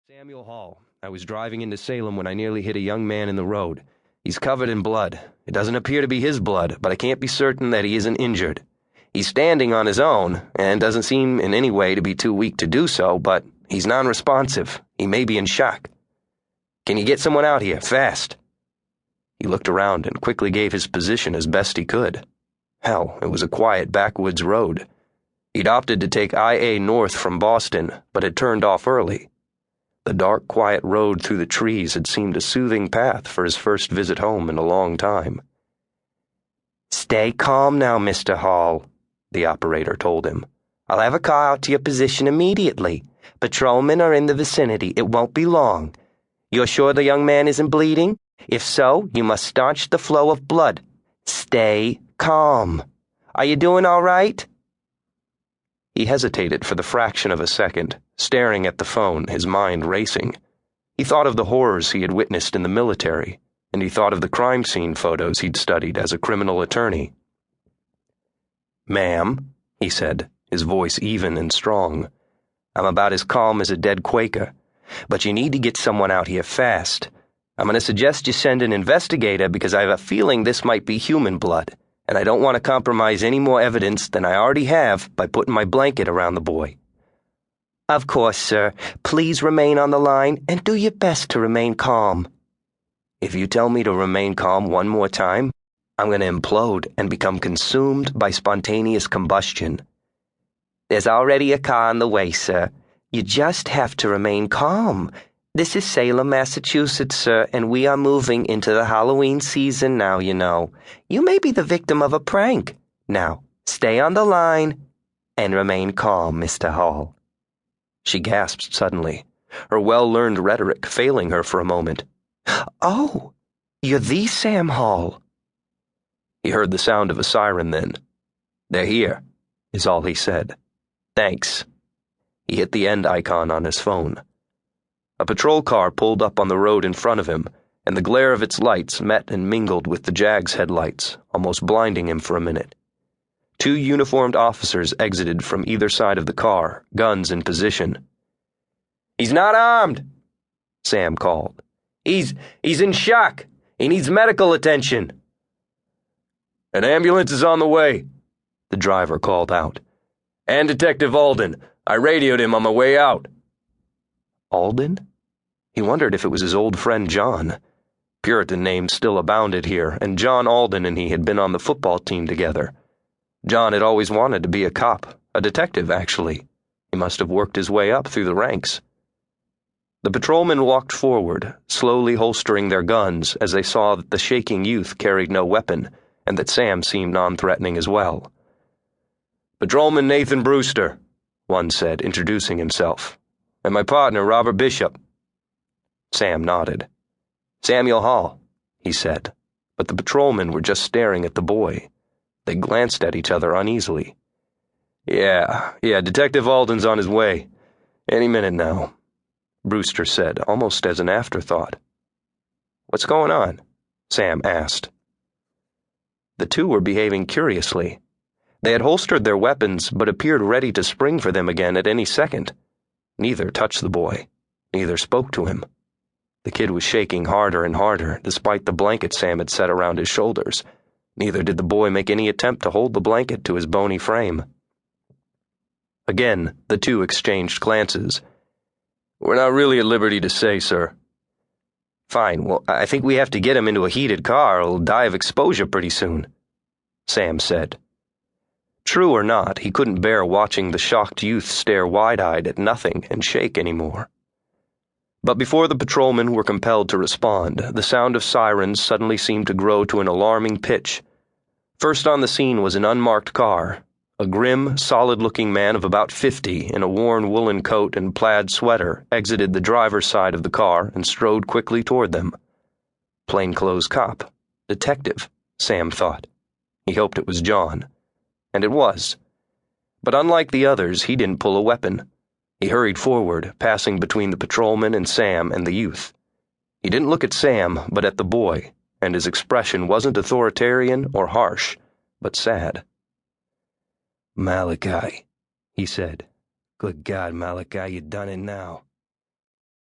Samuel Hall. I was driving into Salem when I nearly hit a young man in the road. He's covered in blood. It doesn't appear to be his blood, but I can't be certain that he isn't injured. He's standing on his own, and doesn't seem in any way to be too weak to do so, but he's non-responsive. He may be in shock. Can you get someone out here, fast? He looked around and quickly gave his position as best he could. Hell, it was a quiet backwoods road. He'd opted to take IA north from Boston, but had turned off early. The dark, quiet road through the trees had seemed a soothing path for his first visit home in a long time. "Stay calm now, Mr. Hall," the operator told him. "I'll have a car out to your position immediately. Patrolmen are in the vicinity. It won't be long. You're sure the young man isn't bleeding? If so, you must staunch the flow of blood. Stay calm. Are you doing all right?" He hesitated for the fraction of a second, staring at the phone, his mind racing. He thought of the horrors he had witnessed in the military, and he thought of the crime scene photos he'd studied as a criminal attorney. "Ma'am," he said, his voice even and strong. "I'm about as calm as a dead Quaker, but you need to get someone out here fast. I'm going to suggest you send an investigator because I have a feeling this might be human blood, and I don't want to compromise any more evidence than I already have by putting my blanket around the boy." "Of course, sir. Please remain on the line and do your best to remain calm." "If you tell me to remain calm one more time, I'm going to implode and become consumed by spontaneous combustion." "There's already a car on the way, sir. You just have to remain calm. This is Salem, Massachusetts, sir, and we are moving into the Halloween season now, you know. You may be the victim of a prank. Now, stay on the line and remain calm, Mr. Hall." She gasped suddenly, her well-learned rhetoric failing her for a moment. "Oh, you're the Sam Hall." He heard the sound of a siren then. "They're here," is all he said. "Thanks." He hit the end icon on his phone. A patrol car pulled up on the road in front of him, and the glare of its lights met and mingled with the Jag's headlights, almost blinding him for a minute. Two uniformed officers exited from either side of the car, guns in position. "He's not armed," Sam called. He's in shock. He needs medical attention." "An ambulance is on the way," the driver called out. "And Detective Alden. I radioed him on my way out." Alden? He wondered if it was his old friend John. Puritan names still abounded here, and John Alden and he had been on the football team together. John had always wanted to be a cop, a detective, actually. He must have worked his way up through the ranks. The patrolmen walked forward, slowly holstering their guns as they saw that the shaking youth carried no weapon, and that Sam seemed non-threatening as well. "Patrolman Nathan Brewster," one said, introducing himself. "And my partner, Robert Bishop." Sam nodded. "Samuel Hall," he said, but the patrolmen were just staring at the boy. They glanced at each other uneasily. Yeah, Detective Alden's on his way. Any minute now," Brewster said, almost as an afterthought. "What's going on?" Sam asked. The two were behaving curiously. They had holstered their weapons, but appeared ready to spring for them again at any second. Neither touched the boy. Neither spoke to him. The kid was shaking harder and harder, despite the blanket Sam had set around his shoulders. Neither did the boy make any attempt to hold the blanket to his bony frame. Again, the two exchanged glances. "We're not really at liberty to say, sir." "Fine, well, I think we have to get him into a heated car or he'll die of exposure pretty soon," Sam said. True or not, he couldn't bear watching the shocked youth stare wide-eyed at nothing and shake anymore. But before the patrolmen were compelled to respond, the sound of sirens suddenly seemed to grow to an alarming pitch. First on the scene was an unmarked car. A grim, solid-looking man of about 50 in a worn woolen coat and plaid sweater exited the driver's side of the car and strode quickly toward them. Plainclothes cop. Detective, Sam thought. He hoped it was John. And it was. But unlike the others, he didn't pull a weapon. He hurried forward, passing between the patrolman and Sam and the youth. He didn't look at Sam, but at the boy, and his expression wasn't authoritarian or harsh, but sad. "Malachi," he said. "Good God, Malachi, you done it now."